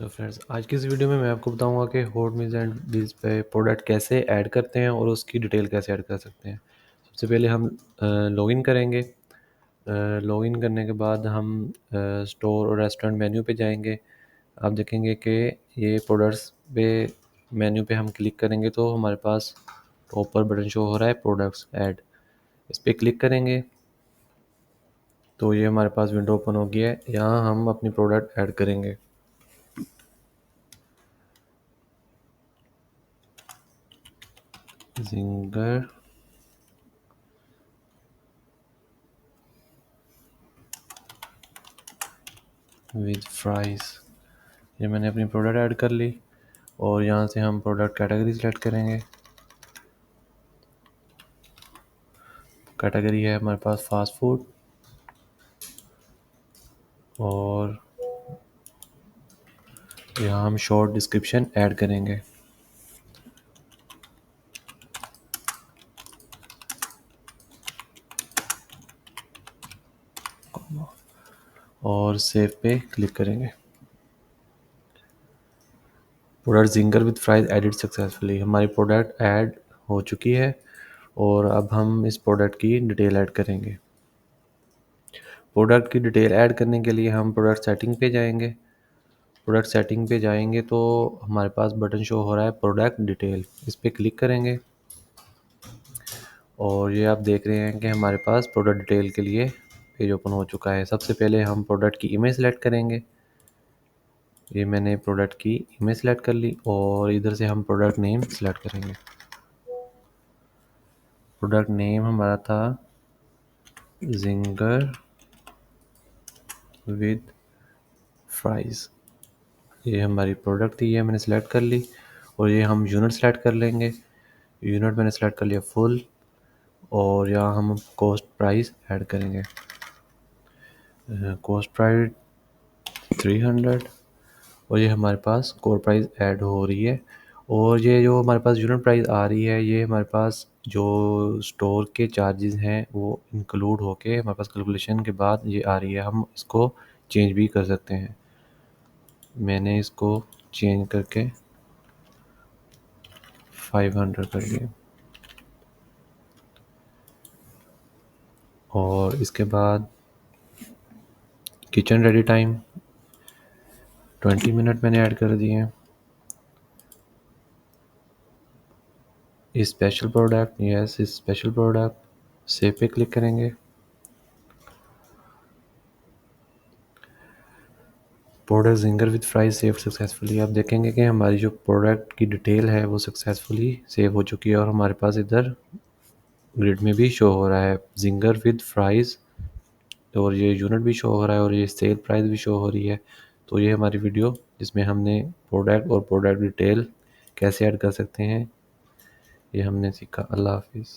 तो फ्रेंड्स आज की इस वीडियो में मैं आपको बताऊंगा कि हॉट मील्स एंड डील्स पे प्रोडक्ट कैसे ऐड करते हैं और उसकी डिटेल कैसे ऐड कर सकते हैं। सबसे पहले हम लॉगिन करेंगे। लॉगिन करने के बाद हम स्टोर और रेस्टोरेंट मेन्यू पे जाएंगे। आप देखेंगे कि ये प्रोडक्ट्स पे मेन्यू पे हम क्लिक करेंगे तो हमारे पास टॉप पर बटन शो हो रहा है प्रोडक्ट्स ऐड। इस पर क्लिक करेंगे तो ये हमारे पास विंडो ओपन हो गया है। यहाँ हम अपनी प्रोडक्ट ऐड करेंगे। जिंगर विद फ्राइज़, ये मैंने अपनी प्रोडक्ट ऐड कर ली और यहाँ से हम प्रोडक्ट कैटेगरी सेलेक्ट करेंगे। कैटेगरी है हमारे पास फास्ट फूड और यहाँ हम शॉर्ट डिस्क्रिप्शन ऐड करेंगे और सेव पे क्लिक करेंगे। Product ginger with fries edit successfully, हमारी प्रोडक्ट ऐड हो चुकी है और अब हम इस प्रोडक्ट की डिटेल ऐड करेंगे। प्रोडक्ट की डिटेल ऐड करने के लिए हम प्रोडक्ट सेटिंग पे जाएंगे। प्रोडक्ट सेटिंग पे जाएंगे तो हमारे पास बटन शो हो रहा है प्रोडक्ट डिटेल, इस पर क्लिक करेंगे और ये आप देख रहे हैं कि हमारे पास प्रोडक्ट डिटेल के लिए पेज ओपन हो चुका है। सबसे पहले हम प्रोडक्ट की इमेज सेलेक्ट करेंगे। ये मैंने प्रोडक्ट की इमेज सेलेक्ट कर ली और इधर से हम प्रोडक्ट नेम सेलेक्ट करेंगे। प्रोडक्ट नेम हमारा था जिंगर विद फ्राइज़। ये हमारी प्रोडक्ट थी, ये मैंने सेलेक्ट कर ली और ये हम यूनिट सेलेक्ट कर लेंगे। यूनिट मैंने सेलेक्ट कर लिया फुल और यहाँ हम कॉस्ट प्राइस ऐड करेंगे। कॉस्ट प्राइस 300 और ये हमारे पास कोर प्राइस ऐड हो रही है। और ये जो हमारे पास यूनिट प्राइस आ रही है ये हमारे पास जो स्टोर के चार्जेस हैं वो इंक्लूड होके हमारे पास कैलकुलेशन के बाद ये आ रही है। हम इसको चेंज भी कर सकते हैं। मैंने इसको चेंज करके 500 कर दिया और इसके बाद किचन रेडी टाइम 20 मिनट मैंने ऐड कर दिए हैं। Special product, yes special product, save पे क्लिक करेंगे। Product ginger with fries save successfully, आप देखेंगे कि हमारी जो प्रोडक्ट की डिटेल है वो सक्सेसफुली सेव हो चुकी है और हमारे पास इधर ग्रिड में भी शो हो रहा है जिंगर विद फ्राइज और ये यूनिट भी शो हो रहा है और ये सेल प्राइस भी शो हो रही है। तो ये हमारी वीडियो जिसमें हमने प्रोडक्ट और प्रोडक्ट डिटेल कैसे ऐड कर सकते हैं ये हमने सीखा। अल्लाह हाफिज़।